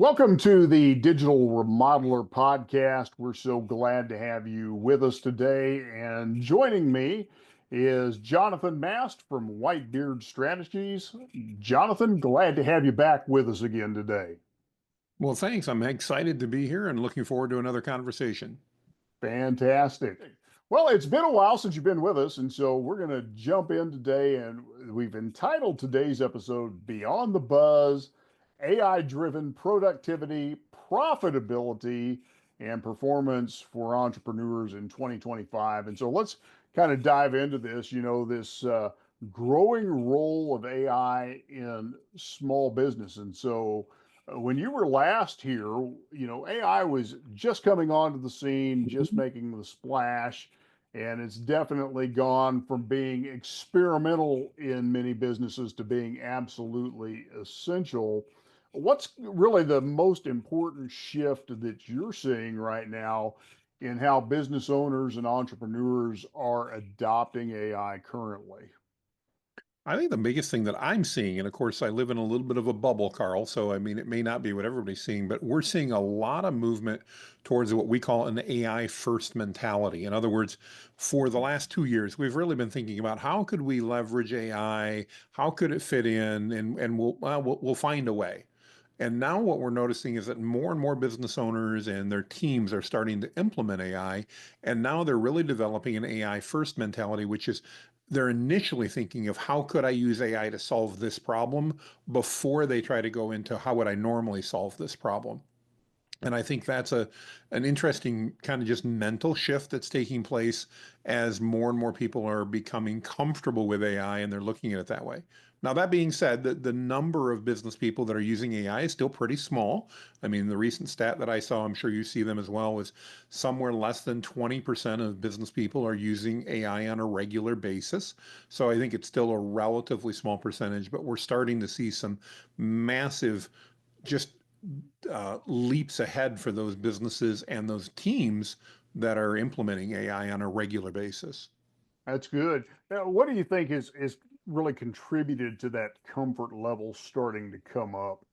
Welcome to the Digital Remodeler Podcast. We're so glad to have you with us today. And joining me is Jonathan Mast from Whitebeard Strategies. Jonathan, glad to have you back with us again today. Well, thanks. I'm excited to be here and looking forward to another conversation. Fantastic. Well, it's been a while since you've been with us, and so we're going to jump in today. And we've entitled today's episode Beyond the Buzz: AI Driven Productivity, Profitability, and Performance for Entrepreneurs in 2025. And so let's kind of dive into this, this growing role of AI in small business. And so, when you were last here, AI was just coming onto the scene, just making the splash, and it's definitely gone from being experimental in many businesses to being absolutely essential. What's really the most important shift that you're seeing right now in how business owners and entrepreneurs are adopting AI currently? I think the biggest thing that I'm seeing, and of course, I live in a little bit of a bubble, Carl. So, I mean, it may not be what everybody's seeing, but we're seeing a lot of movement towards what we call an AI first mentality. In other words, for the last 2 years, we've really been thinking about how could we leverage AI? How could it fit in? And we'll find a way. And now what we're noticing is that more and more business owners and their teams are starting to implement AI. And now they're really developing an AI first mentality, which is they're initially thinking of how could I use AI to solve this problem before they try to go into how would I normally solve this problem. And I think that's an interesting kind of just mental shift that's taking place as more and more people are becoming comfortable with AI and they're looking at it that way. Now, that being said, the number of business people that are using AI is still pretty small. I mean, the recent stat that I saw, I'm sure you see them as well, was somewhere less than 20% of business people are using AI on a regular basis. So I think it's still a relatively small percentage, but we're starting to see some massive just leaps ahead for those businesses and those teams that are implementing AI on a regular basis. That's good. Now, what do you think is really contributed to that comfort level starting to come up?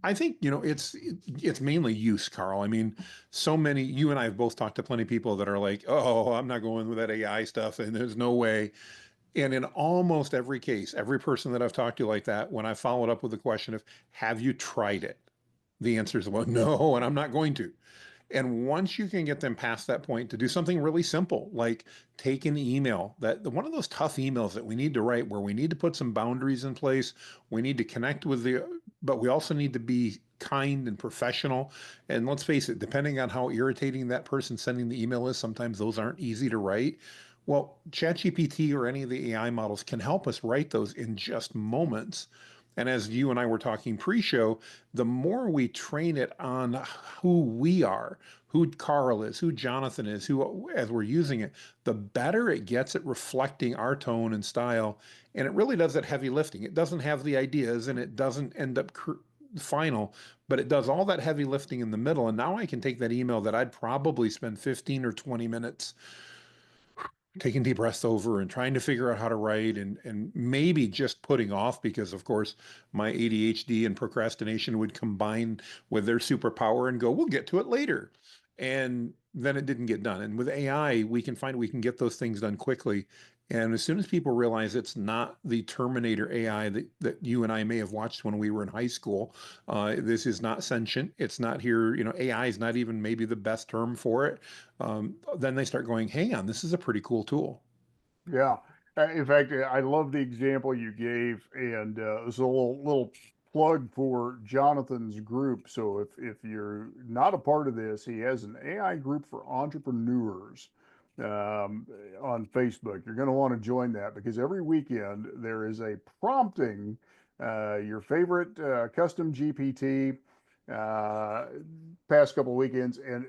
I think, it's mainly use, Carl. I mean, so many, you and I have both talked to plenty of people that are like, oh, I'm not going with that AI stuff, and there's no way. And in almost every case, every person that I've talked to like that, when I followed up with the question of, have you tried it? The answer is, well, no, and I'm not going to. And once you can get them past that point to do something really simple, like take an email that one of those tough emails that we need to write where we need to put some boundaries in place. We need to connect with but we also need to be kind and professional. And let's face it, depending on how irritating that person sending the email is, sometimes those aren't easy to write. Well, ChatGPT or any of the AI models can help us write those in just moments. And as you and I were talking pre-show, the more we train it on who we are, who Carl is, who Jonathan is, who as we're using it, the better it gets at reflecting our tone and style. And it really does that heavy lifting. It doesn't have the ideas and it doesn't end up final, but it does all that heavy lifting in the middle. And now I can take that email that I'd probably spend 15 or 20 minutes taking deep breaths over and trying to figure out how to write and maybe just putting off because of course my ADHD and procrastination would combine with their superpower and go, we'll get to it later. And then it didn't get done. And with AI, we can find we can get those things done quickly. And as soon as people realize it's not the Terminator AI that you and I may have watched when we were in high school, this is not sentient. It's not here. AI is not even maybe the best term for it. Then they start going, hang on, this is a pretty cool tool. Yeah. In fact, I love the example you gave, and it's a little plug for Jonathan's group. So if you're not a part of this, he has an AI group for entrepreneurs on Facebook. You're going to want to join that because every weekend there is a prompting your favorite custom GPT. Past couple of weekends, and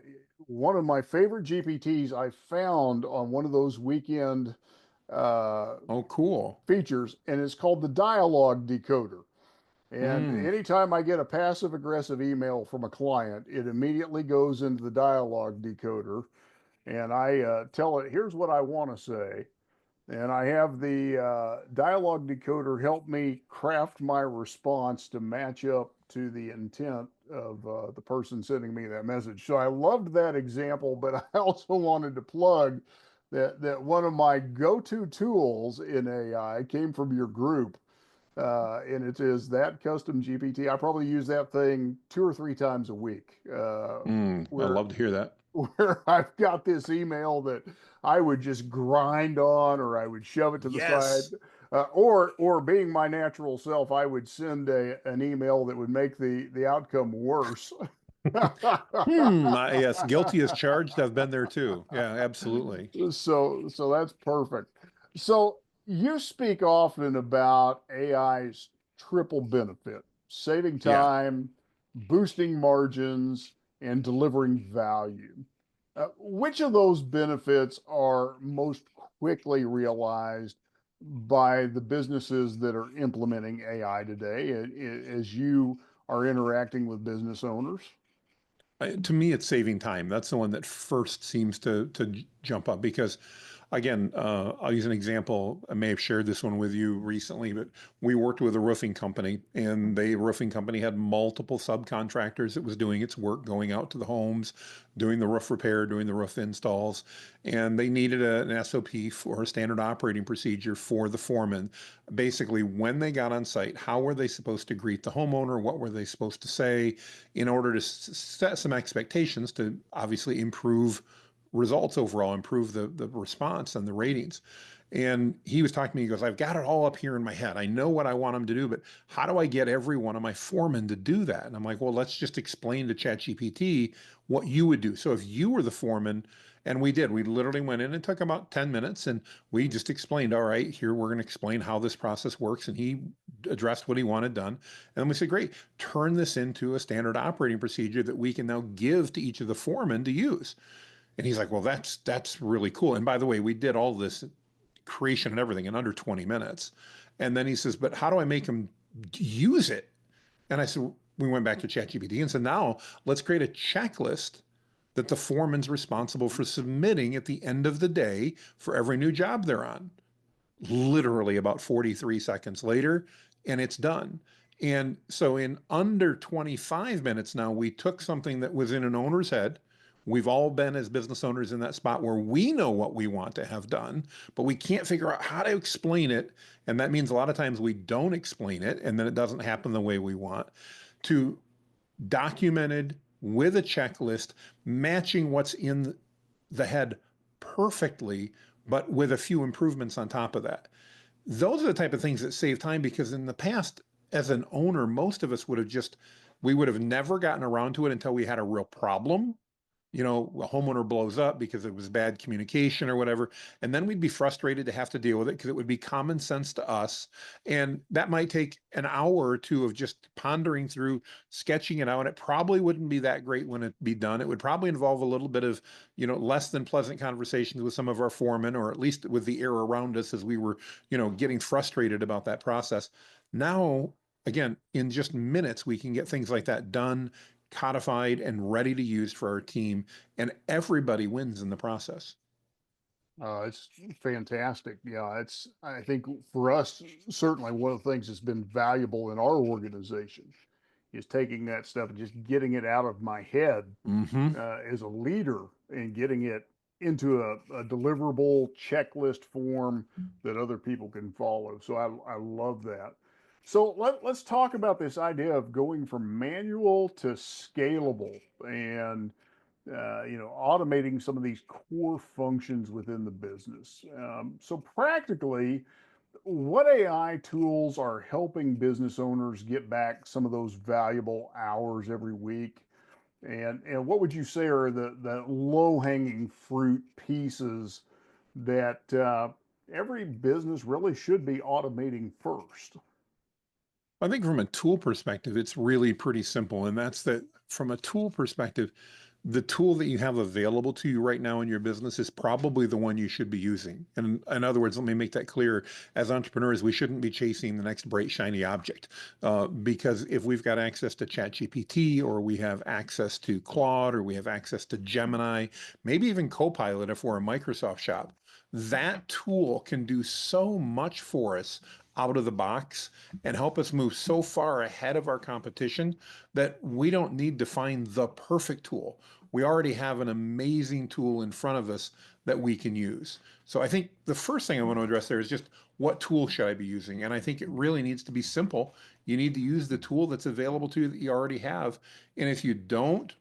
one of my favorite GPTs I found on one of those weekend uh, Oh, cool. features, and it's called the dialogue decoder. And Mm. anytime I get a passive aggressive email from a client, it immediately goes into the dialogue decoder, and I tell it, here's what I want to say. And I have the dialogue decoder help me craft my response to match up to the intent of the person sending me that message. So I loved that example, but I also wanted to plug that one of my go-to tools in AI came from your group, and it is that custom GPT. I probably use that thing 2 or 3 times a week, I where love to hear that. where I've got this email that I would just grind on, or I would shove it to the side, Yes. or being my natural self, I would send an email that would make the outcome worse. Yes, guilty as charged. I've been there too. Yeah, absolutely. So that's perfect. So you speak often about AI's triple benefit: saving Yeah. time, boosting margins, and delivering value. Which of those benefits are most quickly realized by the businesses that are implementing AI today, as you are interacting with business owners? To me, it's saving time. That's the one that first seems to jump up because, again, I'll use an example. I may have shared this one with you recently, but we worked with a roofing company, and the roofing company had multiple subcontractors that was doing its work, going out to the homes, doing the roof repair, doing the roof installs, and they needed an SOP for a standard operating procedure for the foreman. Basically, when they got on site, how were they supposed to greet the homeowner? What were they supposed to say in order to set some expectations to obviously improve results overall, improve the response and the ratings. And he was talking to me, he goes, I've got it all up here in my head. I know what I want them to do, but how do I get every one of my foremen to do that? And I'm like, well, let's just explain to ChatGPT what you would do. So if you were the foreman, and we did, we literally went in and took about 10 minutes and we just explained, all right, here we're going to explain how this process works. And he addressed what he wanted done. And then we said, great, turn this into a standard operating procedure that we can now give to each of the foremen to use. And he's like, well, that's really cool. And by the way, we did all this creation and everything in under 20 minutes. And then he says, but how do I make them use it? And I said, we went back to ChatGPT and said, now let's create a checklist that the foreman's responsible for submitting at the end of the day for every new job they're on. Literally about 43 seconds later, and it's done. And so in under 25 minutes now, we took something that was in an owner's head. We've all been as business owners in that spot where we know what we want to have done, but we can't figure out how to explain it. And that means a lot of times we don't explain it, and then it doesn't happen the way we want. To documented with a checklist, matching what's in the head perfectly, but with a few improvements on top of that. Those are the type of things that save time because in the past, as an owner, most of us would have we would have never gotten around to it until we had a real problem. You know, a homeowner blows up because it was bad communication or whatever. And then we'd be frustrated to have to deal with it because it would be common sense to us. And that might take an hour or two of just pondering through, sketching it out. It probably wouldn't be that great when it be done. It would probably involve a little bit of, less than pleasant conversations with some of our foremen, or at least with the air around us as we were, getting frustrated about that process. Now, again, in just minutes, we can get things like that done, codified and ready to use for our team, and everybody wins in the process. It's fantastic. Yeah, I think for us, certainly one of the things that's been valuable in our organization is taking that stuff and just getting it out of my head Mm-hmm. as a leader and getting it into a deliverable checklist form that other people can follow. So I love that. So let's talk about this idea of going from manual to scalable, and automating some of these core functions within the business. So practically, what AI tools are helping business owners get back some of those valuable hours every week? And what would you say are the low hanging fruit pieces that every business really should be automating first? I think from a tool perspective, it's really pretty simple. And that's that from a tool perspective, the tool that you have available to you right now in your business is probably the one you should be using. And in other words, let me make that clear. As entrepreneurs, we shouldn't be chasing the next bright, shiny object. Because if we've got access to ChatGPT, or we have access to Claude, or we have access to Gemini, maybe even Copilot if we're a Microsoft shop, that tool can do so much for us out of the box and help us move so far ahead of our competition that we don't need to find the perfect tool. We already have an amazing tool in front of us that we can use. So I think the first thing I want to address there is just what tool should I be using? And I think it really needs to be simple. You need to use the tool that's available to you that you already have. And if you don't,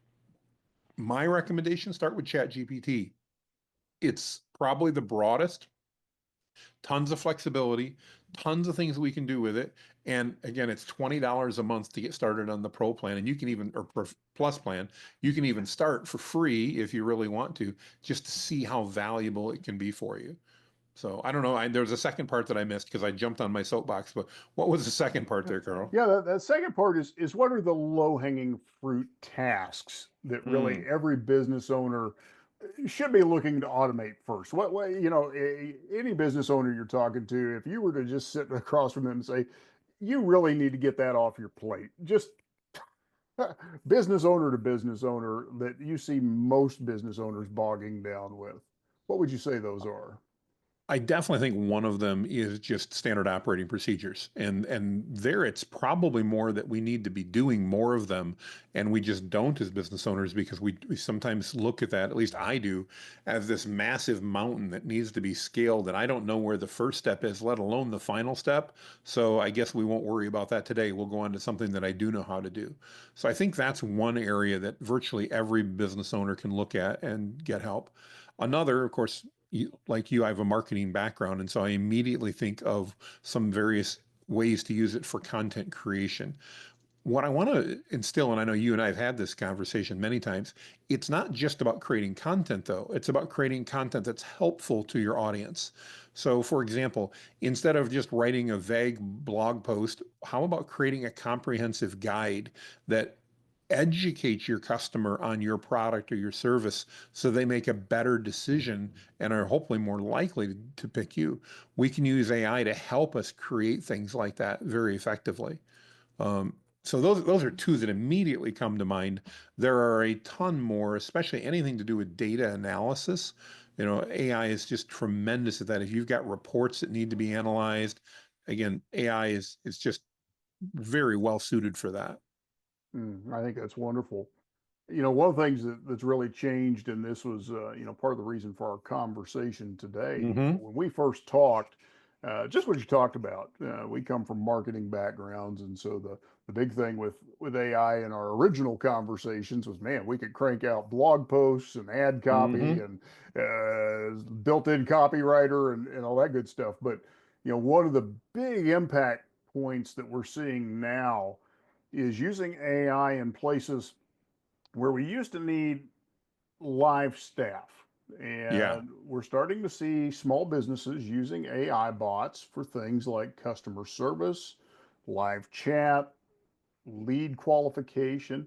my recommendation, start with ChatGPT. It's probably the broadest, tons of flexibility, tons of things we can do with it. And again, it's $20 a month to get started on the Pro plan. And you can even, or Plus plan, you can even start for free if you really want to, just to see how valuable it can be for you. So I don't know. There was a second part that I missed because I jumped on my soapbox. But what was the second part there, Carl? Yeah, that second part is what are the low-hanging fruit tasks that really Mm, every business owner should be looking to automate first? What any business owner you're talking to, if you were to just sit across from them and say, you really need to get that off your plate, just business owner to business owner that you see most business owners bogging down with, what would you say those are? I definitely think one of them is just standard operating procedures. And there it's probably more that we need to be doing more of them and we just don't as business owners because we sometimes look at that, at least I do, as this massive mountain that needs to be scaled and I don't know where the first step is, let alone the final step. So I guess we won't worry about that today. We'll go on to something that I do know how to do. So I think that's one area that virtually every business owner can look at and get help. Another, of course, like you, I have a marketing background, and so I immediately think of some various ways to use it for content creation. What I want to instill, and I know you and I have had this conversation many times, it's not just about creating content, though. It's about creating content that's helpful to your audience. So, for example, instead of just writing a vague blog post, how about creating a comprehensive guide that educate your customer on your product or your service so they make a better decision and are hopefully more likely to pick you. We can use AI to help us create things like that very effectively. Um, so those are two that immediately come to mind. There are a ton more, especially anything to do with data analysis. You know, AI is just tremendous at that. If you've got reports that need to be analyzed, again, AI is just very well suited for that. I think that's wonderful. One of the things that's really changed, and this was, part of the reason for our conversation today. Hmm. When we first talked, just what you talked about, we come from marketing backgrounds, and so the big thing with AI in our original conversations was, man, we could crank out blog posts and ad copy Hmm. and built-in copywriter and all that good stuff. But one of the big impact points that we're seeing now is using AI in places where we used to need live staff. Yeah. And we're starting to see small businesses using AI bots for things like customer service, live chat, lead qualification,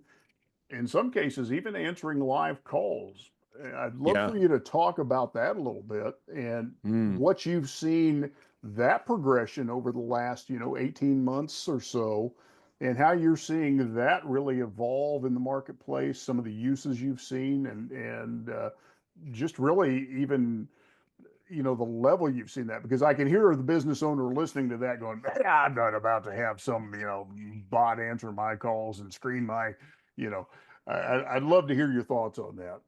in some cases, even answering live calls. I'd love Yeah. for you to talk about that a little bit and Mm. what you've seen that progression over the last, 18 months or so, and how you're seeing that really evolve in the marketplace, some of the uses you've seen, and just really even the level you've seen that, because I can hear the business owner listening to that going, "Yeah, I'm not about to have some bot answer my calls and screen my you know I'd love to hear your thoughts on that."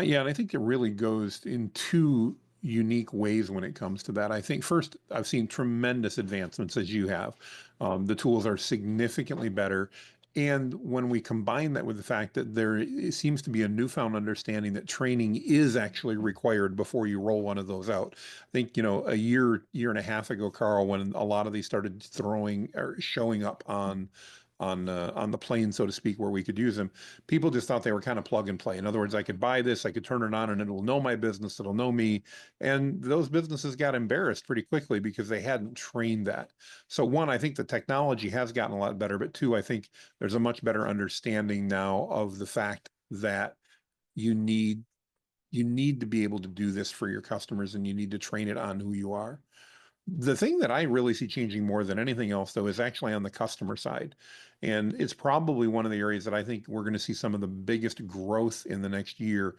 Yeah, and I think it really goes in two unique ways when it comes to that. I think first, I've seen tremendous advancements as you have. The tools are significantly better. And when we combine that with the fact that there seems to be a newfound understanding that training is actually required before you roll one of those out. I think, a year and a half ago, Carl, when a lot of these started throwing or showing up on the plane, so to speak, where we could use them, people just thought they were kind of plug and play. In other words, I could buy this, I could turn it on, and it'll know my business, it'll know me. And those businesses got embarrassed pretty quickly because they hadn't trained that. So, one, I think the technology has gotten a lot better, but two, I think there's a much better understanding now of the fact that you need you need to be able to do this for your customers and you need to train it on who you are. The thing that I really see changing more than anything else, though, is actually on the customer side. And it's probably one of the areas that I think we're going to see some of the biggest growth in the next year.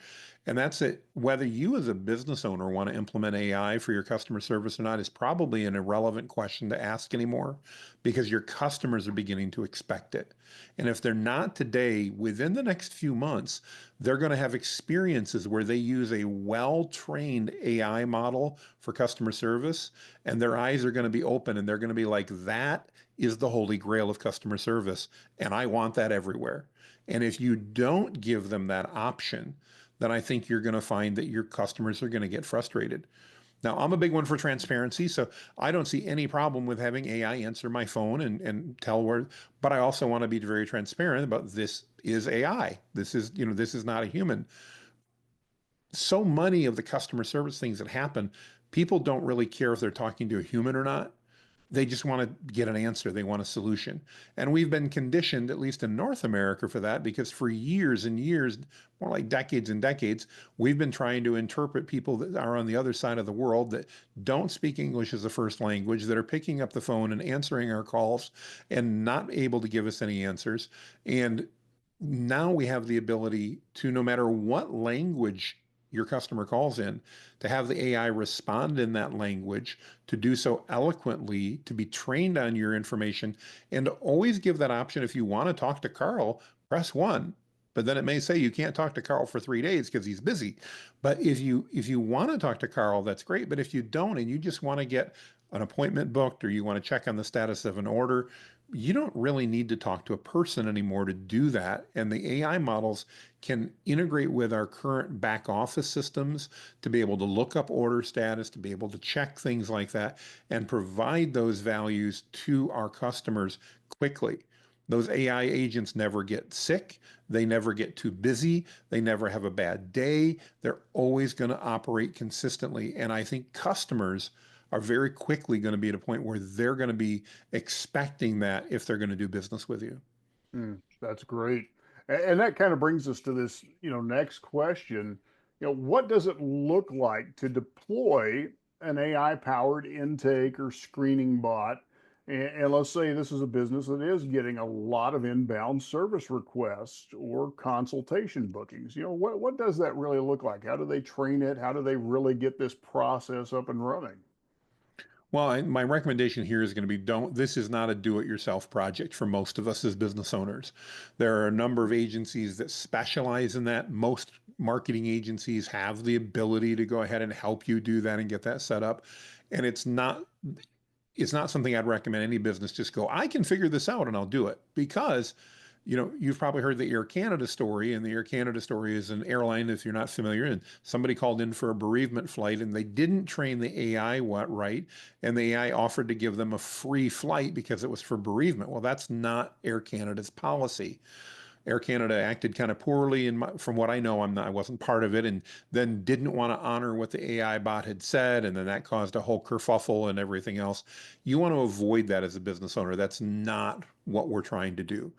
And that's it. Whether you as a business owner want to implement AI for your customer service or not is probably an irrelevant question to ask anymore because your customers are beginning to expect it. And if they're not today, within the next few months, they're going to have experiences where they use a well-trained AI model for customer service, and their eyes are going to be open and they're going to be like, that is the holy grail of customer service, and I want that everywhere. And if you don't give them that option, then I think you're going to find that your customers are going to get frustrated. Now, I'm a big one for transparency, so I don't see any problem with having AI answer my phone and tell where, but I also want to be very transparent about this is AI. This is, this is not a human. So many of the customer service things that happen, people don't really care if they're talking to a human or not. They just want to get an answer. They want a solution. And we've been conditioned, at least in North America, for that because for years and years, more like decades and decades, we've been trying to interpret people that are on the other side of the world that don't speak English as a first language, that are picking up the phone and answering our calls and not able to give us any answers. And now we have the ability to, no matter what language your customer calls in, to have the AI respond in that language, to do so eloquently, to be trained on your information, and to always give that option. If you want to talk to Carl, press one. But then it may say you can't talk to Carl for 3 days because he's busy. But if you want to talk to Carl, that's great. But if you don't and you just want to get an appointment booked or you want to check on the status of an order, you don't really need to talk to a person anymore to do that. And the AI models can integrate with our current back office systems to be able to look up order status, to be able to check things like that, and provide those values to our customers quickly. Those AI agents never get sick. They never get too busy. They never have a bad day. They're always going to operate consistently. And I think customers are very quickly going to be at a point where they're going to be expecting that if they're going to do business with you. That's great. And that kind of brings us to this, next question. What does it look like to deploy an AI powered intake or screening bot? And let's say this is a business that is getting a lot of inbound service requests or consultation bookings. What does that really look like? How do they train it? How do they really get this process up and running? Well, my recommendation here is going to be this is not a do it yourself project for most of us as business owners. There are a number of agencies that specialize in that. Most marketing agencies have the ability to go ahead and help you do that and get that set up. And it's not something I'd recommend any business just go, I can figure this out and I'll do it. Because, you've probably heard the Air Canada story, and the Air Canada story is an airline, if you're not familiar, and somebody called in for a bereavement flight and they didn't train the AI right, and the AI offered to give them a free flight because it was for bereavement. Well, that's not Air Canada's policy. Air Canada acted kind of poorly, and from what I know, I wasn't part of it, and then didn't want to honor what the AI bot had said, and then that caused a whole kerfuffle and everything else. You want to avoid that as a business owner. That's not what we're trying to do.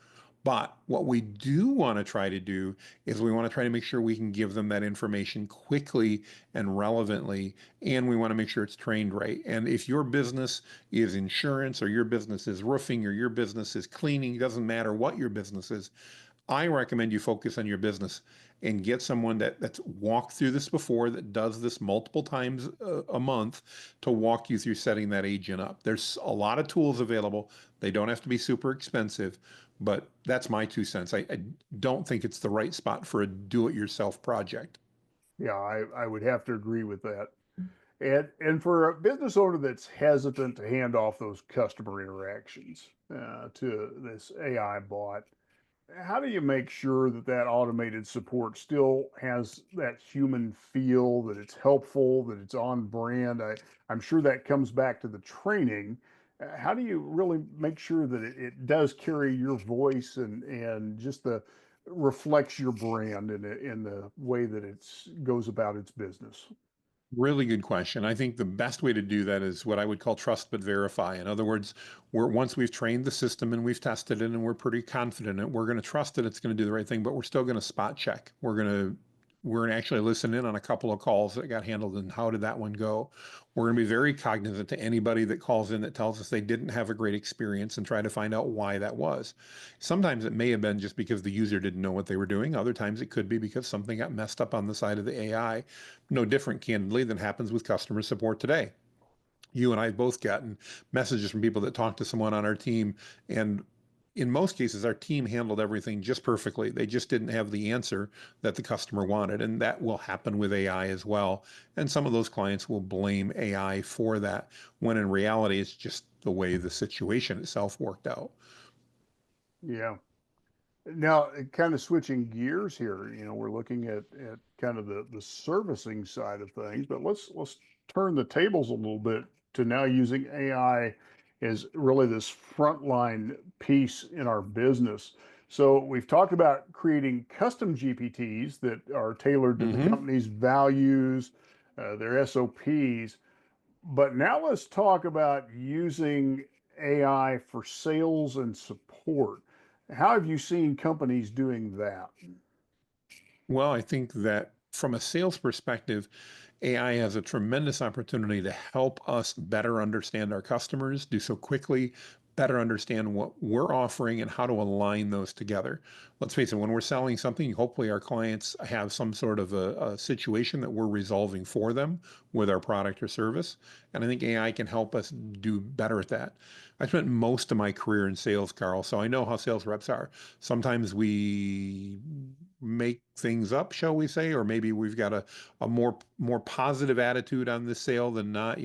But what we do want to try to do is we want to try to make sure we can give them that information quickly and relevantly, and we want to make sure it's trained right. And if your business is insurance, or your business is roofing, or your business is cleaning, doesn't matter what your business is, I recommend you focus on your business and get someone that's walked through this before, that does this multiple times a month, to walk you through setting that agent up. There's a lot of tools available. They don't have to be super expensive, but that's my 2 cents. I don't think it's the right spot for a do-it-yourself project. Yeah, I would have to agree with that. And for a business owner that's hesitant to hand off those customer interactions to this AI bot, how do you make sure that that automated support still has that human feel, that it's helpful, that it's on brand? I'm sure that comes back to the training. How do you really make sure that it does carry your voice and just the reflects your brand in the way that it's goes about its business? Really good question. I think the best way to do that is what I would call trust but verify. In other words, once we've trained the system and we've tested it and we're pretty confident in it, we're going to trust that it's going to do the right thing, but we're still going to spot check. we're going to actually listen in on a couple of calls that got handled and how did that one go. We're going to be very cognizant to anybody that calls in that tells us they didn't have a great experience and try to find out why that was. Sometimes it may have been just because the user didn't know what they were doing. Other times it could be because something got messed up on the side of the AI. No different, candidly, than happens with customer support today. You and I have both gotten messages from people that talk to someone on our team, and in most cases, our team handled everything just perfectly. They just didn't have the answer that the customer wanted. And that will happen with AI as well. And some of those clients will blame AI for that, when in reality, it's just the way the situation itself worked out. Yeah. Now, kind of switching gears here, we're looking at kind of the servicing side of things, but let's turn the tables a little bit to now using AI as really this frontline piece in our business. So we've talked about creating custom GPTs that are tailored to the Hmm. company's values, their SOPs. But now let's talk about using AI for sales and support. How have you seen companies doing that? Well, I think that from a sales perspective, AI has a tremendous opportunity to help us better understand our customers, do so quickly, better understand what we're offering and how to align those together. Let's face it, when we're selling something, hopefully our clients have some sort of a situation that we're resolving for them with our product or service. And I think AI can help us do better at that. I spent most of my career in sales, Carl, so I know how sales reps are. Sometimes we make things up, shall we say, or maybe we've got a more positive attitude on this sale than not.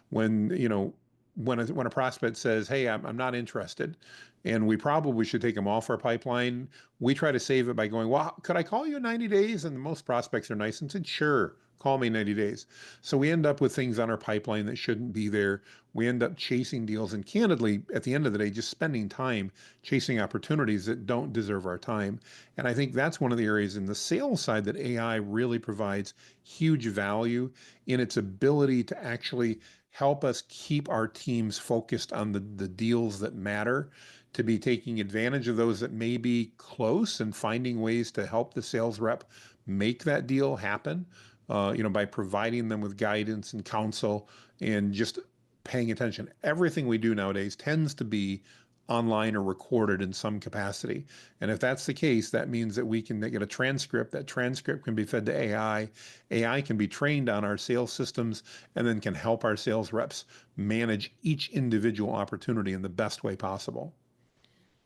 When when a prospect says, "Hey, I'm not interested," and we probably should take them off our pipeline, we try to save it by going, "Well, could I call you in 90 days?" And most prospects are nice and said, "Sure, call me in 90 days." So we end up with things on our pipeline that shouldn't be there. We end up chasing deals, and candidly, at the end of the day, just spending time chasing opportunities that don't deserve our time. And I think that's one of the areas in the sales side that AI really provides huge value in its ability to actually help us keep our teams focused on the deals that matter, to be taking advantage of those that may be close and finding ways to help the sales rep make that deal happen, by providing them with guidance and counsel and just paying attention. Everything we do nowadays tends to be online or recorded in some capacity. And if that's the case, that means that we can get a transcript. That transcript can be fed to AI. AI can be trained on our sales systems and then can help our sales reps manage each individual opportunity in the best way possible.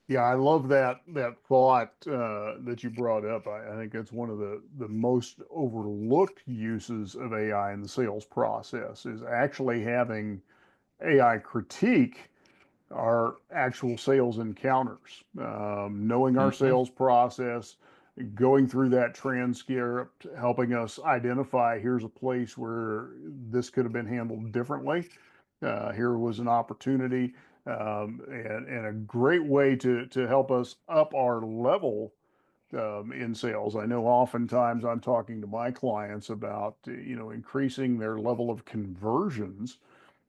Yeah, I love that thought that you brought up. I think it's one of the most overlooked uses of AI in the sales process is actually having AI critique our actual sales encounters, knowing our Hmm. sales process, going through that transcript, helping us identify here's a place where this could have been handled differently. Here was an opportunity, and a great way to help us up our level in sales. I know oftentimes I'm talking to my clients about increasing their level of conversions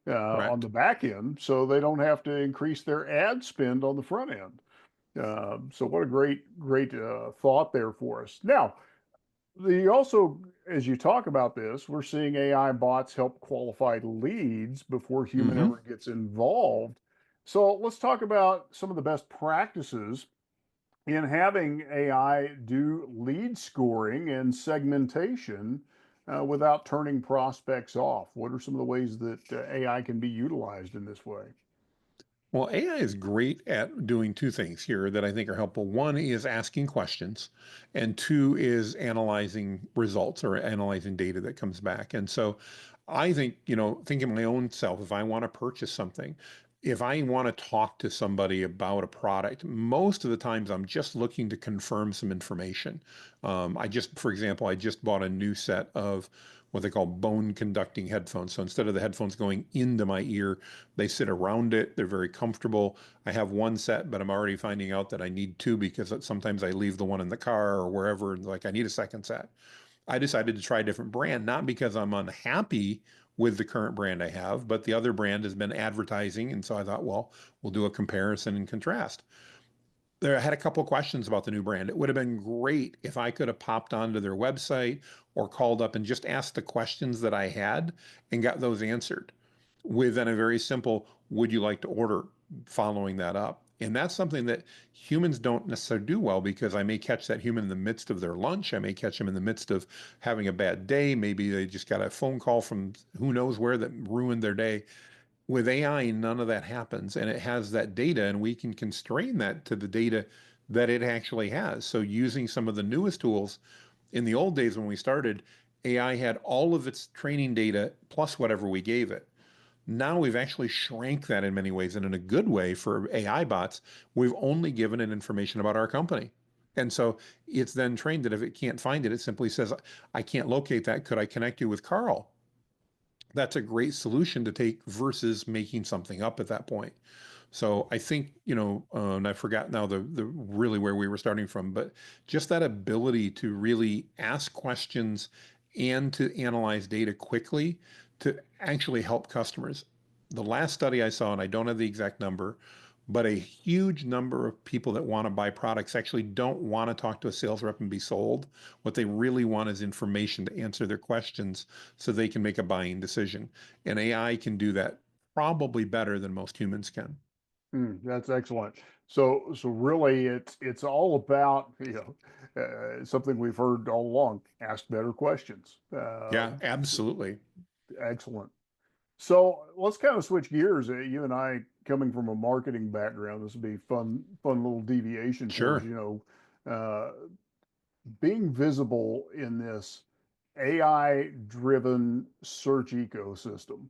on the Correct. back end so they don't have to increase their ad spend on the front end. So what a great thought there for us. Now, the also, as you talk about this, we're seeing AI bots help qualify leads before human Hmm. ever gets involved. So let's talk about some of the best practices in having AI do lead scoring and segmentation without turning prospects off. What are some of the ways that AI can be utilized in this way? Well, AI is great at doing two things here that I think are helpful. One is asking questions, and two is analyzing results or analyzing data that comes back. And so I think, thinking my own self, if I want to purchase something, if I want to talk to somebody about a product, most of the times I'm just looking to confirm some information. For example, I just bought a new set of what they call bone conducting headphones. So instead of the headphones going into my ear, they sit around it. They're very comfortable. I have one set, but I'm already finding out that I need two because sometimes I leave the one in the car or wherever, and like I need a second set. I decided to try a different brand, not because I'm unhappy with the current brand I have, but the other brand has been advertising. And so I thought, well, we'll do a comparison and contrast. I had a couple of questions about the new brand. It would have been great if I could have popped onto their website or called up and just asked the questions that I had and got those answered within a very simple, would you like to order, following that up. And that's something that humans don't necessarily do well, because I may catch that human in the midst of their lunch. I may catch them in the midst of having a bad day. Maybe they just got a phone call from who knows where that ruined their day. With AI, none of that happens, and it has that data, and we can constrain that to the data that it actually has. So using some of the newest tools, in the old days when we started, AI had all of its training data plus whatever we gave it. Now we've actually shrank that in many ways, and in a good way for AI bots, we've only given it information about our company. And so it's then trained that if it can't find it, it simply says, I can't locate that. Could I connect you with Carl? That's a great solution to take versus making something up at that point. So I think, and I forgot now the really where we were starting from, but just that ability to really ask questions and to analyze data quickly to actually help customers. The last study I saw, and I don't have the exact number, but a huge number of people that want to buy products actually don't want to talk to a sales rep and be sold. What they really want is information to answer their questions so they can make a buying decision. And AI can do that probably better than most humans can. That's excellent. So really, it's all about something we've heard all along: ask better questions. Yeah, absolutely. Excellent. So let's kind of switch gears. You and I, coming from a marketing background, this would be fun little deviation for us. Sure. Being visible in this AI-driven search ecosystem.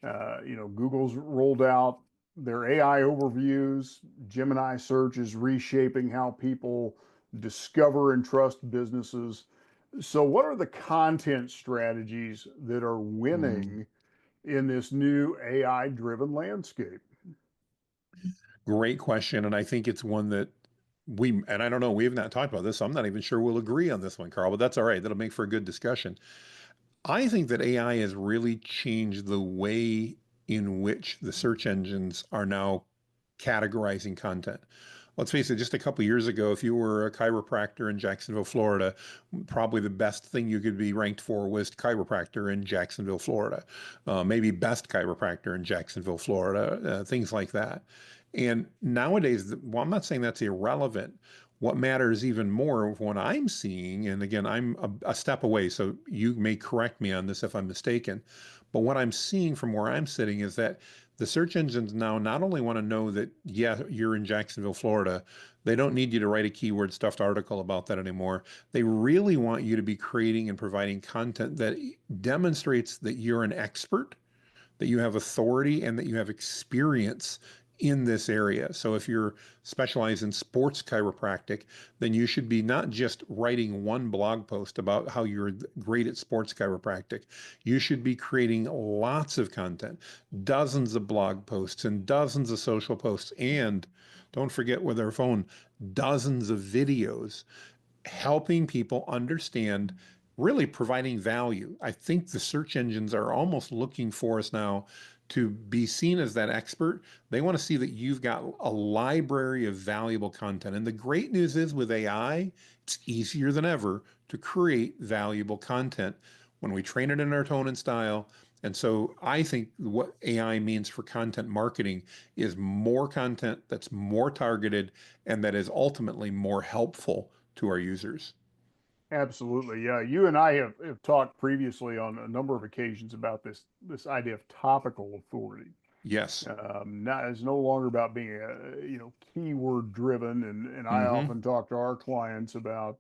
Google's rolled out their AI overviews. Gemini search is reshaping how people discover and trust businesses. So, what are the content strategies that are Mm. winning in this new AI-driven landscape? Great question. And I think it's one that and I don't know, we have not talked about this, so I'm not even sure we'll agree on this one, Carl, but that's all right. That'll make for a good discussion. I think that AI has really changed the way in which the search engines are now categorizing content. Let's face it, just a couple years ago, if you were a chiropractor in Jacksonville, Florida, probably the best thing you could be ranked for was chiropractor in Jacksonville, Florida. Maybe best chiropractor in Jacksonville, Florida, things like that. And nowadays, well, I'm not saying that's irrelevant. What matters even more of what I'm seeing, and again, I'm a step away, so you may correct me on this if I'm mistaken, but what I'm seeing from where I'm sitting is that the search engines now not only want to know that, yeah, you're in Jacksonville, Florida, they don't need you to write a keyword stuffed article about that anymore. They really want you to be creating and providing content that demonstrates that you're an expert, that you have authority, and that you have experience in this area. So if you're specialized in sports chiropractic, then you should be not just writing one blog post about how you're great at sports chiropractic. You should be creating lots of content, dozens of blog posts and dozens of social posts, and don't forget with our phone, dozens of videos helping people understand, really providing value. I think the search engines are almost looking for us now to be seen as that expert. They want to see that you've got a library of valuable content. And the great news is with AI, it's easier than ever to create valuable content when we train it in our tone and style. And so I think what AI means for content marketing is more content that's more targeted and that is ultimately more helpful to our users. Absolutely. Yeah. You and I have talked previously on a number of occasions about this idea of topical authority. Yes. It's no longer about being keyword driven, and I Hmm. often talk to our clients about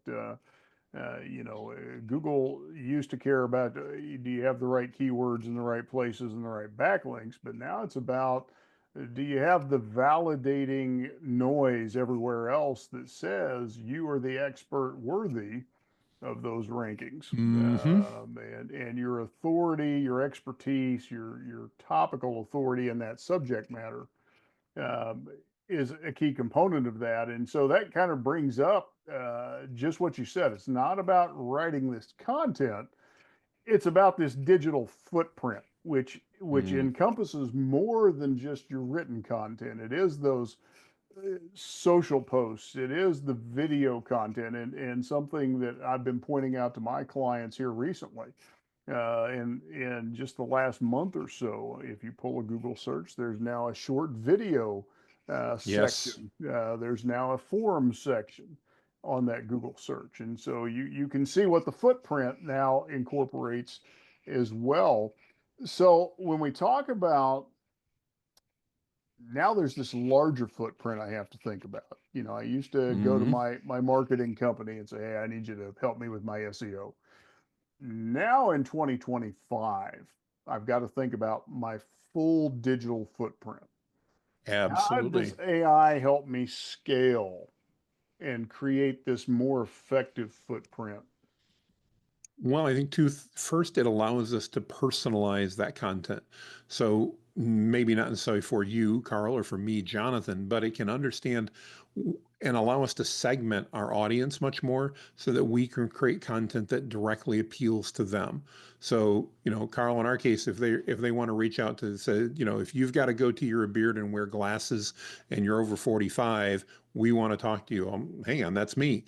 Google used to care about do you have the right keywords in the right places and the right backlinks, but now it's about do you have the validating noise everywhere else that says you are the expert worthy of those rankings, Hmm. and your authority, your expertise, your topical authority in that subject matter um, is a key component of that. And so that kind of brings up just what you said. It's not about writing this content; it's about this digital footprint, which Mm. encompasses more than just your written content. It is those social posts. It is the video content, and something that I've been pointing out to my clients here recently. In just the last month or so, if you pull a Google search, there's now a short video Yes. section. There's now a forum section on that Google search, and so you can see what the footprint now incorporates as well. So when we talk about now, there's this larger footprint I have to think about. I used to go to Hmm. my marketing company and say, "Hey, I need you to help me with my SEO." Now in 2025, I've got to think about my full digital footprint. How does Absolutely. AI help me scale and create this more effective footprint? Well, I think first, it allows us to personalize that content. So maybe not necessarily for you, Carl, or for me, Jonathan, but it can understand and allow us to segment our audience much more so that we can create content that directly appeals to them. So, Carl, in our case, if they want to reach out to say, if you've got to go to your beard and wear glasses and you're over 45, we want to talk to you. Hang on, that's me.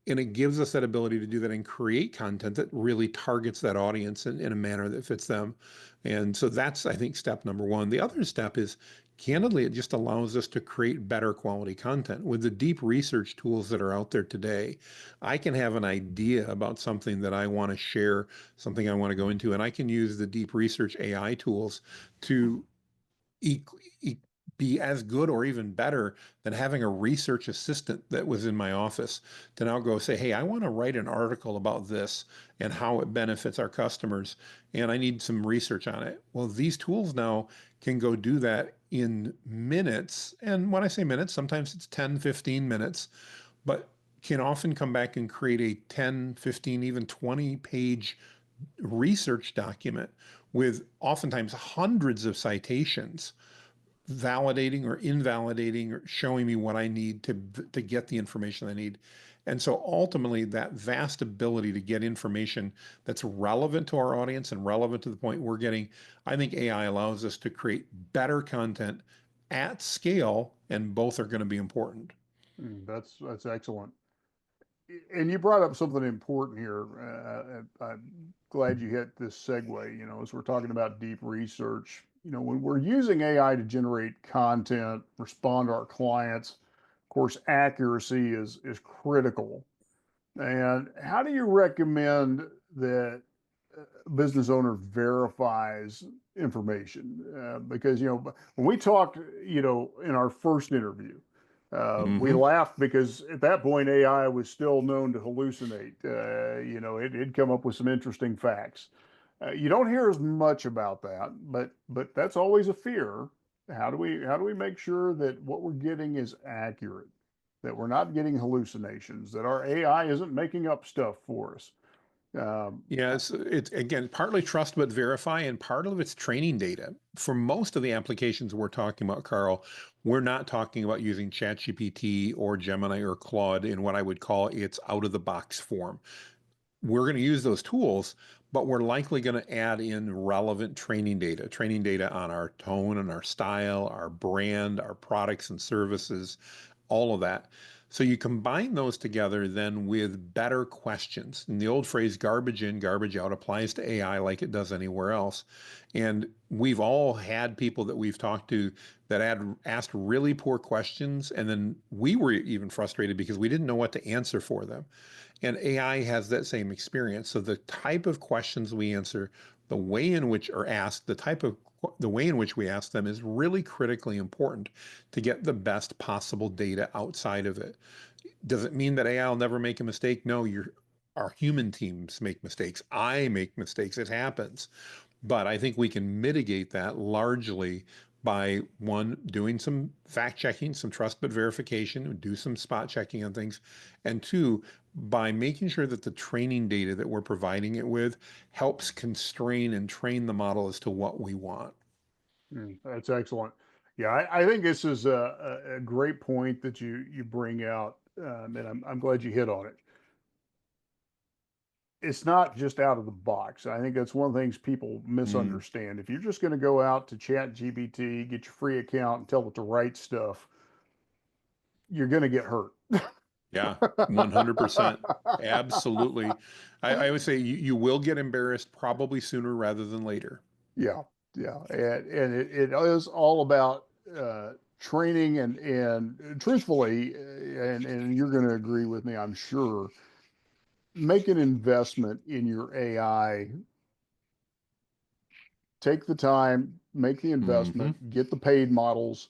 And it gives us that ability to do that and create content that really targets that audience in a manner that fits them. And so that's, I think, step number one. The other step is candidly, it just allows us to create better quality content. With the deep research tools that are out there today, I can have an idea about something that I want to share, something I want to go into, and I can use the deep research AI tools to e- e- be as good or even better than having a research assistant that was in my office to now go say, hey, I want to write an article about this and how it benefits our customers, and I need some research on it. Well, these tools now can go do that in minutes. And when I say minutes, sometimes it's 10, 15 minutes, but can often come back and create a 10, 15, even 20-page research document with oftentimes hundreds of citations validating or invalidating or showing me what I need to get the information I need. And so ultimately, that vast ability to get information that's relevant to our audience and relevant to the point we're getting, I think AI allows us to create better content at scale, and both are going to be important. That's excellent. And you brought up something important here. I'm glad you hit this segue. As we're talking about deep research, when we're using AI to generate content, respond to our clients, of course, accuracy is critical. And how do you recommend that a business owner verifies information? Because when we talked, in our first interview, we Hmm. laughed because at that point AI was still known to hallucinate. It'd come up with some interesting facts. You don't hear as much about that, but that's always a fear. How do we make sure that what we're getting is accurate, that we're not getting hallucinations, that our AI isn't making up stuff for us? Um, Yeah, it's again partly trust but verify, and part of it's training data. For most of the applications we're talking about, Carl, we're not talking about using ChatGPT or Gemini or Claude in what I would call its out of the box form. We're going to use those tools, but we're likely going to add in relevant training data on our tone and our style, our brand, our products and services, all of that. So you combine those together then with better questions. And the old phrase garbage in, garbage out applies to AI like it does anywhere else. And we've all had people that we've talked to that had asked really poor questions. And then we were even frustrated because we didn't know what to answer for them. And AI has that same experience. So the type of questions we answer, the way in which are asked, the way in which we ask them is really critically important to get the best possible data outside of it. Does it mean that AI will never make a mistake? No, our human teams make mistakes. I make mistakes. It happens. But I think we can mitigate that largely by one, doing some fact checking, some trust but verification, do some spot checking on things, and two, by making sure that the training data that we're providing it with helps constrain and train the model as to what we want. that's excellent. Yeah, I think this is a great point that you bring out, and I'm glad you hit on it. It's not just out of the box. I think that's one of the things people Mm, misunderstand. If you're just going to go out to Chat GPT, get your free account, and tell it to write stuff, you're going to get hurt. Yeah, 100%. Absolutely. I would say you will get embarrassed probably sooner rather than later. Yeah, yeah, and it is all about training and truthfully, and you're going to agree with me, I'm sure. Make an investment in your AI. Take the time, make the Hmm. investment, get the paid models,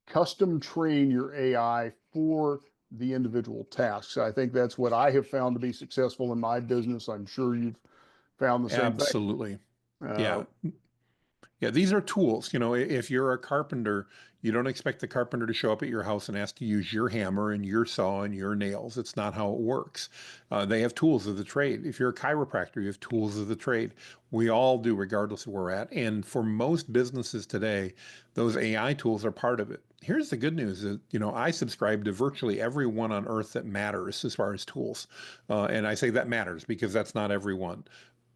custom train your AI for the individual tasks. I think that's what I have found to be successful in my business. I'm sure you've found the same thing. Absolutely. Uh, Yeah. Yeah, these are tools. If you're a carpenter, you don't expect the carpenter to show up at your house and ask to use your hammer and your saw and your nails. It's not how it works. They have tools of the trade. If you're a chiropractor, you have tools of the trade. We all do, regardless of where we're at. And for most businesses today, those AI tools are part of it. Here's the good news is, I subscribe to virtually every one on earth that matters as far as tools. And I say that matters because that's not everyone.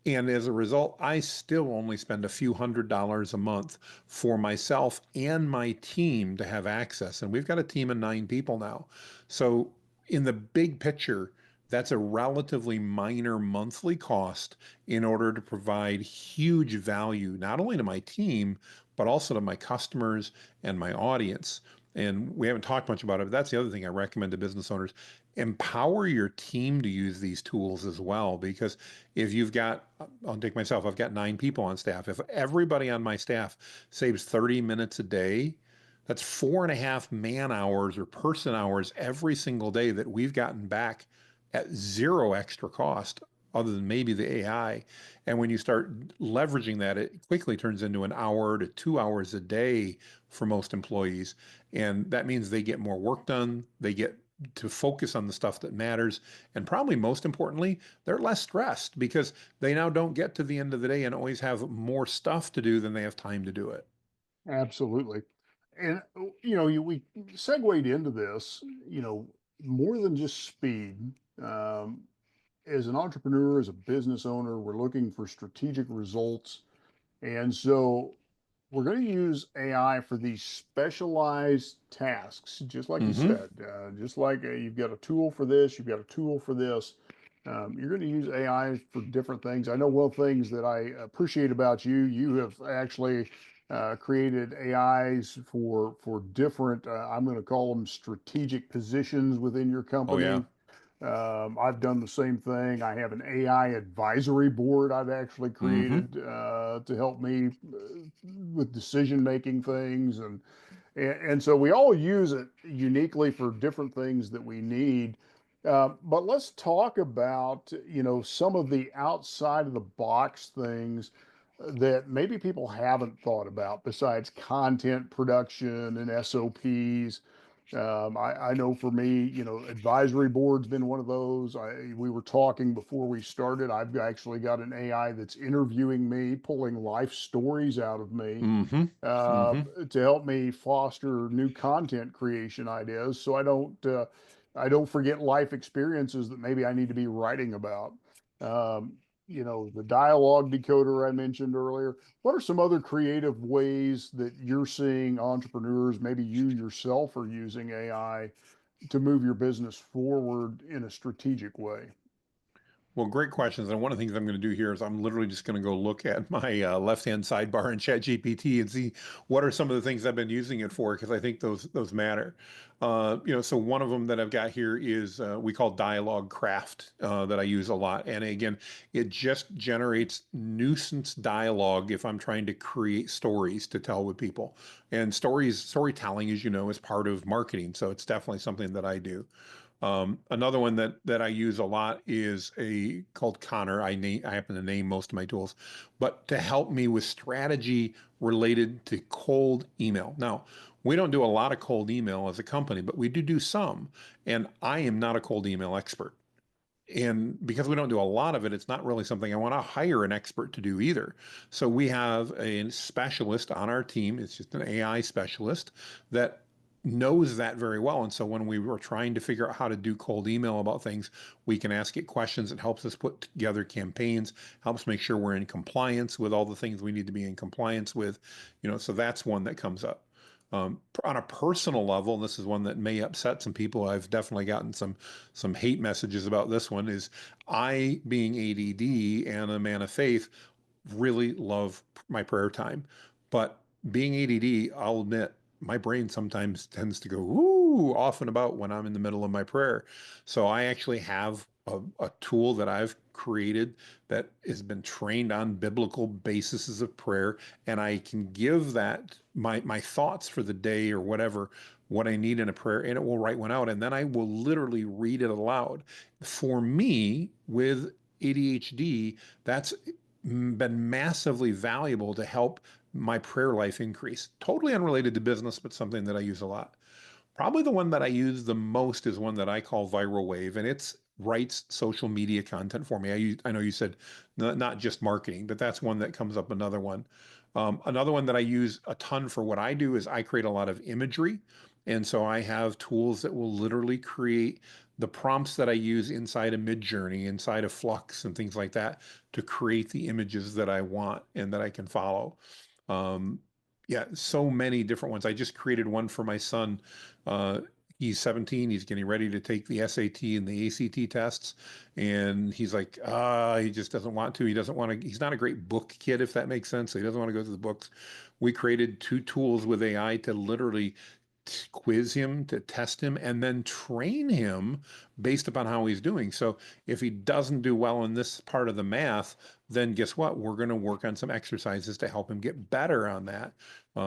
And as a result, I still only spend a few $100s a month for myself and my team to have access. And we've got a team of 9 people now. So, in the big picture, that's a relatively minor monthly cost in order to provide huge value, not only to my team, but also to my customers and my audience. And we haven't talked much about it, but that's the other thing I recommend to business owners. Empower your team to use these tools as well, because if you've got, I'll take myself, I've got 9 people on staff. If everybody on my staff saves 30 minutes a day, that's 4.5 man hours or person hours every single day that we've gotten back at zero extra cost other than maybe the AI. And when you start leveraging that, it quickly turns into an hour to 2 hours a day for most employees. And that means they get more work done. They get to focus on the stuff that matters. And probably most importantly, they're less stressed because they now don't get to the end of the day and always have more stuff to do than they have time to do it. Absolutely. And we segued into this, more than just speed. Um, as an entrepreneur, as a business owner, we're looking for strategic results. And so we're going to use AI for these specialized tasks, just like you Hmm. said, just like you've got a tool for this, you've got a tool for this. You're going to use AI for different things. I know one of the things that I appreciate about you, you have actually created AIs for different, I'm going to call them strategic positions within your Oh, yeah. company. I've done the same thing. I have an AI advisory board I've actually Hmm. created to help me with decision making things, and so we all use it uniquely for different things that we need. But let's talk about some of the outside of the box things that maybe people haven't thought about besides content production and SOPs. I know for me, advisory board's been one of those. We were talking before we started. I've actually got an AI that's interviewing me, pulling life stories out of me Hmm. uh, Hmm. to help me foster new content creation ideas, so I don't forget life experiences that maybe I need to be writing about. Um, the dialogue decoder I mentioned earlier. What are some other creative ways that you're seeing entrepreneurs, maybe you yourself are using AI to move your business forward in a strategic way? Well, great questions. And one of the things I'm going to do here is I'm literally just going to go look at my left-hand sidebar in ChatGPT and see what are some of the things I've been using it for, because I think those matter. So one of them that I've got here is we call Dialogue Craft that I use a lot. And again, it just generates nuisance dialogue if I'm trying to create stories to tell with people. And storytelling, as you know, is part of marketing. So it's definitely something that I do. Another one that I use a lot is a called Connor. I happen to name most of my tools, but to help me with strategy related to cold email. Now, we don't do a lot of cold email as a company, but we do some. And I am not a cold email expert. And because we don't do a lot of it, it's not really something I want to hire an expert to do either. So we have a specialist on our team. It's just an AI specialist that knows that very well. And so when we were trying to figure out how to do cold email about things, we can ask it questions. It helps us put together campaigns, helps make sure we're in compliance with all the things we need to be in compliance with. So that's one that comes up. On a personal level, and this is one that may upset some people, I've definitely gotten some hate messages about this one, is I, being ADD and a man of faith, really love my prayer time. But being ADD, I'll admit, my brain sometimes tends to go ooh off and about when I'm in the middle of my prayer. So I actually have a tool that I've created that has been trained on biblical bases of prayer, and I can give that my thoughts for the day or whatever what I need in a prayer, and it will write one out, and then I will literally read it aloud. For me, with ADHD, that's been massively valuable to help my prayer life increase. Totally unrelated to business, but something that I use a lot. Probably the one that I use the most is one that I call Viral Wave, and it's writes social media content for me. I know you said not just marketing, but that's one that comes up. Another one. Another one that I use a ton for what I do is I create a lot of imagery. And so I have tools that will literally create the prompts that I use inside of Midjourney, inside of Flux, and things like that to create the images that I want and that I can follow. Um, yeah, so many different ones. I just created one for my son. Uh, he's 17. He's getting ready to take the SAT and the ACT tests. And he's like, he just doesn't want to. He doesn't want to. He's not a great book kid, if that makes sense. So he doesn't want to go through the books. We created two tools with AI to literally quiz him, to test him, and then train him based upon how he's doing. So if he doesn't do well in this part of the math, then guess what? We're going to work on some exercises to help him get better on that.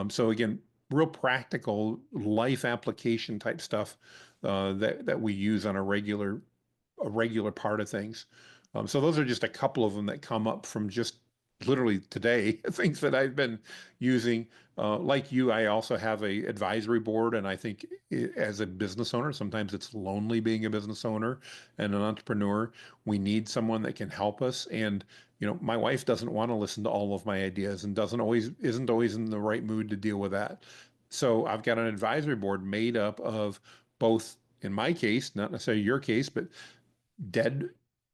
So again, real practical life application type stuff that we use on a regular part of things. So those are just a couple of them that come up from just literally today, things that I've been using. Like you, I also have a advisory board, and I think as a business owner, sometimes it's lonely being a business owner and an entrepreneur. We need someone that can help us. And my wife doesn't want to listen to all of my ideas and isn't always in the right mood to deal with that. So I've got an advisory board made up of both, in my case, not necessarily your case, but dead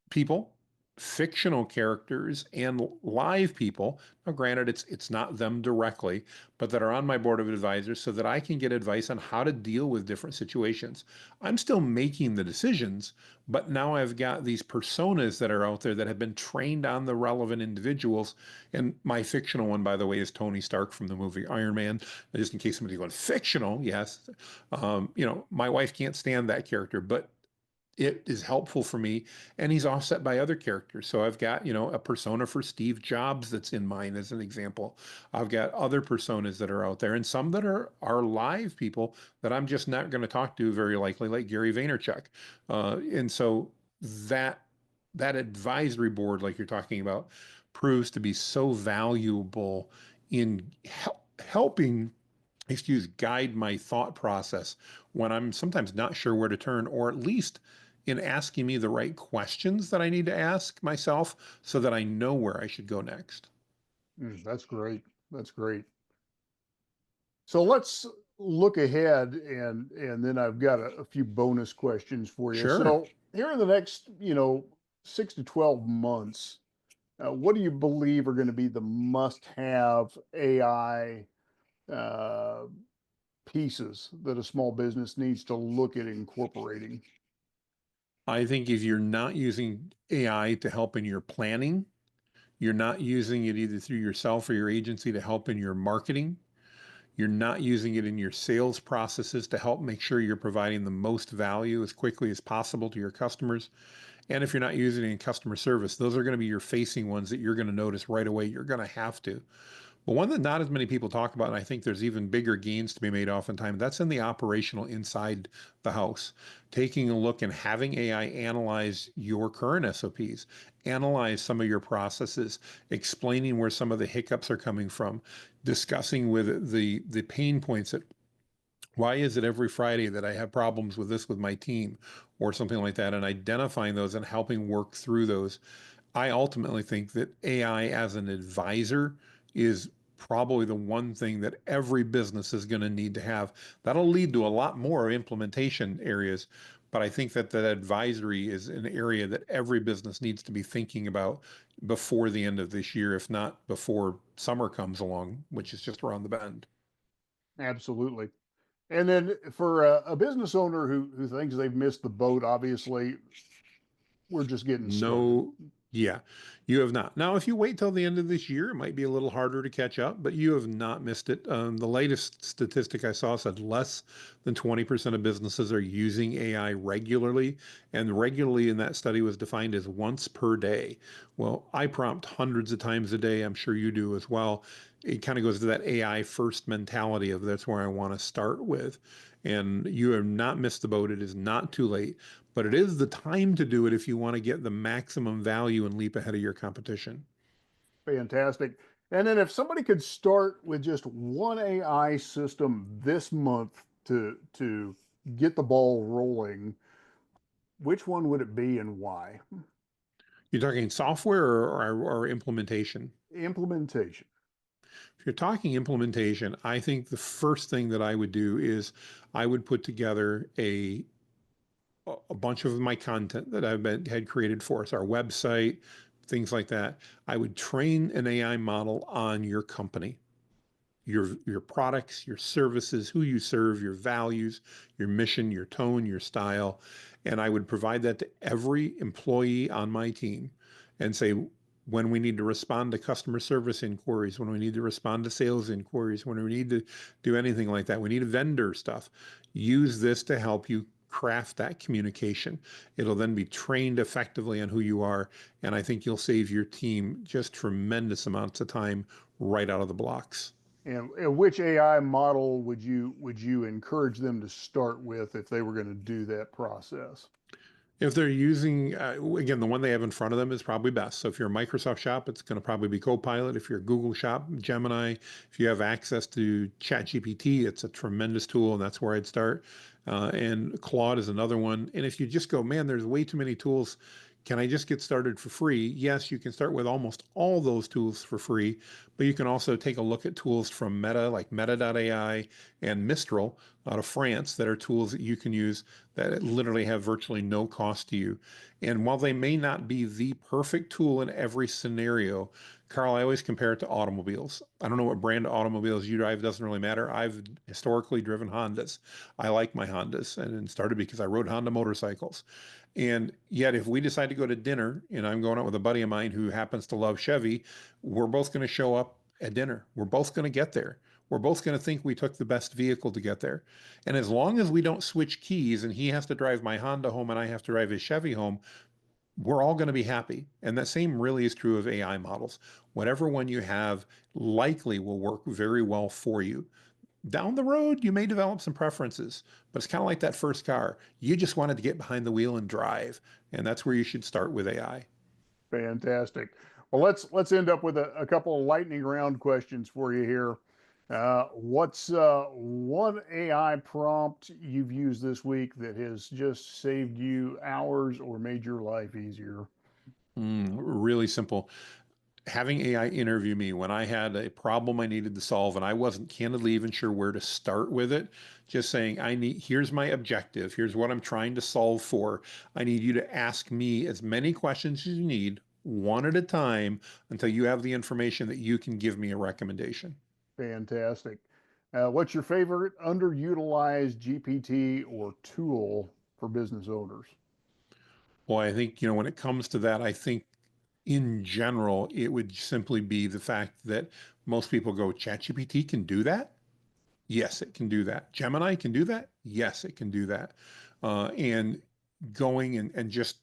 people, fictional characters, and live people. Now, granted, it's not them directly, but that are on my board of advisors so that I can get advice on how to deal with different situations. I'm still making the decisions, but now I've got these personas that are out there that have been trained on the relevant individuals. And my fictional one, by the way, is Tony Stark from the movie Iron Man. Just in case somebody's going fictional, yes. My wife can't stand that character, but it is helpful for me, and he's offset by other characters. So I've got, a persona for Steve Jobs that's in mine as an example. I've got other personas that are out there, and some that are live people that I'm just not going to talk to very likely, like Gary Vaynerchuk. And so that that advisory board, like you're talking about, proves to be so valuable in helping guide my thought process when I'm sometimes not sure where to turn, or at least in asking me the right questions that I need to ask myself so that I know where I should go next. That's great. That's great. So let's look ahead, and then I've got a few bonus questions for you. Sure. So here in the next, 6 to 12 months, what do you believe are going to be the must-have AI uh, pieces that a small business needs to look at incorporating? I think if you're not using AI to help in your planning, you're not using it either through yourself or your agency to help in your marketing, you're not using it in your sales processes to help make sure you're providing the most value as quickly as possible to your customers. And if you're not using it in customer service, those are going to be your facing ones that you're going to notice right away. You're going to have to. But one that not as many people talk about, and I think there's even bigger gains to be made oftentimes, that's in the operational inside the house. Taking a look and having AI analyze your current SOPs, analyze some of your processes, explaining where some of the hiccups are coming from, discussing with the pain points that why is it every Friday that I have problems with this with my team or something like that, and identifying those and helping work through those. I ultimately think that AI as an advisor is probably the one thing that every business is going to need to have. That'll lead to a lot more implementation areas, but I think that that advisory is an area that every business needs to be thinking about before the end of this year, if not before summer comes along, which is just around the bend. Absolutely. And then for a business owner who thinks they've missed the boat, obviously, we're just getting started. No, yeah, you have not. Now, if you wait till the end of this year, it might be a little harder to catch up, but you have not missed it. The latest statistic I saw said less than 20% of businesses are using AI regularly, and regularly in that study was defined as once per day. Well, I prompt hundreds of times a day. I'm sure you do as well. It kind of goes to that AI first mentality of that's where I want to start with. And you have not missed the boat. It is not too late, but it is the time to do it if you want to get the maximum value and leap ahead of your competition. Fantastic. And then if somebody could start with just one AI system this month to get the ball rolling, which one would it be and why? You're talking software or implementation. Implementation. If you're talking implementation, I think the first thing that I would do is I would put together a bunch of my content that had created for us, our website, things like that. I would train an AI model on your company, your products, your services, who you serve, your values, your mission, your tone, your style, and I would provide that to every employee on my team and say when we need to respond to customer service inquiries, when we need to respond to sales inquiries, when we need to do anything like that, we need vendor stuff. Use this to help you craft that communication. It'll then be trained effectively on who you are, and I think you'll save your team just tremendous amounts of time right out of the blocks. And which AI model would you encourage them to start with if they were going to do that process? If they're using, again, the one they have in front of them is probably best. So if you're a Microsoft shop, it's going to probably be Copilot. If you're a Google shop, Gemini. If you have access to ChatGPT, it's a tremendous tool, and that's where I'd start. And Claude is another one. And if you just go, man, there's way too many tools. Can I just get started for free? Yes, you can start with almost all those tools for free, but you can also take a look at tools from Meta, like Meta.ai and Mistral out of France, that are tools that you can use that literally have virtually no cost to you. And while they may not be the perfect tool in every scenario, Carl, I always compare it to automobiles. I don't know what brand of automobiles you drive, doesn't really matter. I've historically driven Hondas. I like my Hondas, and it started because I rode Honda motorcycles. And yet, if we decide to go to dinner, and I'm going out with a buddy of mine who happens to love Chevy, we're both going to show up at dinner. We're both going to get there. We're both going to think we took the best vehicle to get there. And as long as we don't switch keys and he has to drive my Honda home and I have to drive his Chevy home, we're all going to be happy. And that same really is true of AI models. Whatever one you have likely will work very well for you. Down the road, you may develop some preferences, but it's kind of like that first car. You just wanted to get behind the wheel and drive. And that's where you should start with AI. Fantastic. Well, let's end up with a couple of lightning round questions for you here. What's one AI prompt you've used this week that has just saved you hours or made your life easier? Really simple. Having AI interview me when I had a problem I needed to solve and I wasn't candidly even sure where to start with it, just saying, here's my objective, here's what I'm trying to solve for. I need you to ask me as many questions as you need, one at a time, until you have the information that you can give me a recommendation. Fantastic. What's your favorite underutilized GPT or tool for business owners? Well, I think, when it comes to that, I think in general, it would simply be the fact that most people go, ChatGPT can do that? Yes, it can do that. Gemini can do that? Yes, it can do that. And going and just,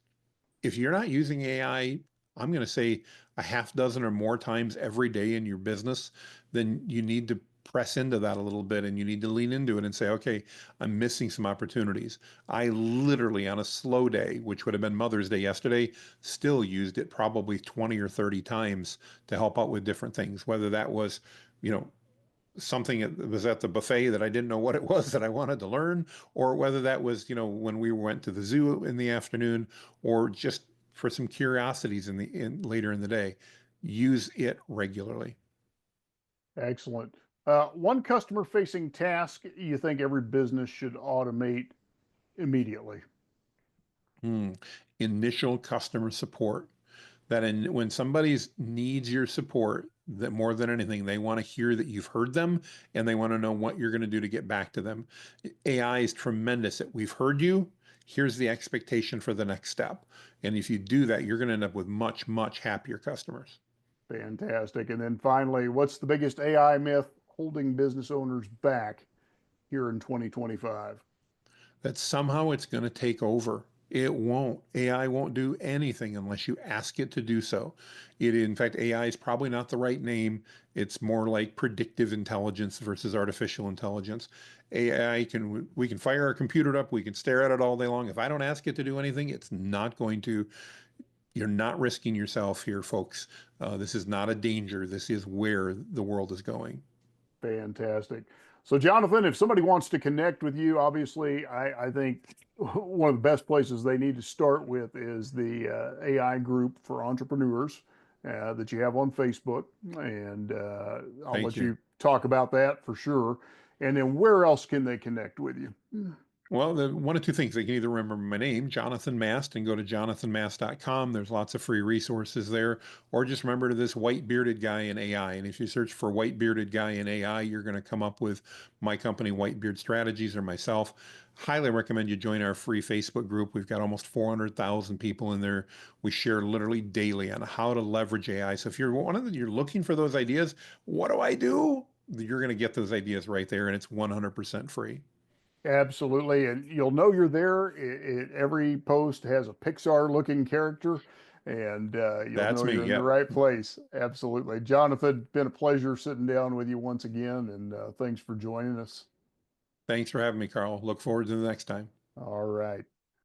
if you're not using AI, I'm going to say a half dozen or more times every day in your business, then you need to press into that a little bit and you need to lean into it and say, okay, I'm missing some opportunities. I literally, on a slow day, which would have been Mother's Day yesterday, still used it probably 20 or 30 times to help out with different things, whether that was, you know, something that was at the buffet that I didn't know what it was that I wanted to learn, or whether that was, when we went to the zoo in the afternoon, or just for some curiosities in later in the day. Use it regularly. Excellent. One customer facing task you think every business should automate immediately? Hmm. Initial customer support. That when somebody needs your support, that more than anything, they want to hear that you've heard them and they want to know what you're going to do to get back to them. AI is tremendous at we've heard you. Here's the expectation for the next step. And if you do that, you're going to end up with much, much happier customers. Fantastic. And then finally, what's the biggest AI myth holding business owners back here in 2025? That somehow it's going to take over. It won't. AI won't do anything unless you ask it to do so. In fact, AI is probably not the right name. It's more like predictive intelligence versus artificial intelligence. We can fire our computer up, we can stare at it all day long. If I don't ask it to do anything, it's not going to. You're not risking yourself here, folks. This is not a danger. This is where the world is going. Fantastic. So, Jonathan, if somebody wants to connect with you, obviously, I think one of the best places they need to start with is the AI group for entrepreneurs that you have on Facebook. And I'll Thank let you. you talk about that for sure. And then where else can they connect with you? Well, one of two things. They can either remember my name, Jonathan Mast, and go to jonathanmast.com. There's lots of free resources there. Or just remember this white bearded guy in AI. And if you search for white bearded guy in AI, you're going to come up with my company, Whitebeard Strategies, or myself. Highly recommend you join our free Facebook group. We've got almost 400,000 people in there. We share literally daily on how to leverage AI. So if you're looking for those ideas, what do I do? You're going to get those ideas right there, and it's 100% free. Absolutely. And you'll know you're there. Every post has a Pixar looking character, and you'll That's know me. you're in the Yep. right place. Absolutely. Jonathan, been a pleasure sitting down with you once again, and thanks for joining us. Thanks for having me, Carl. Look forward to the next time. All right.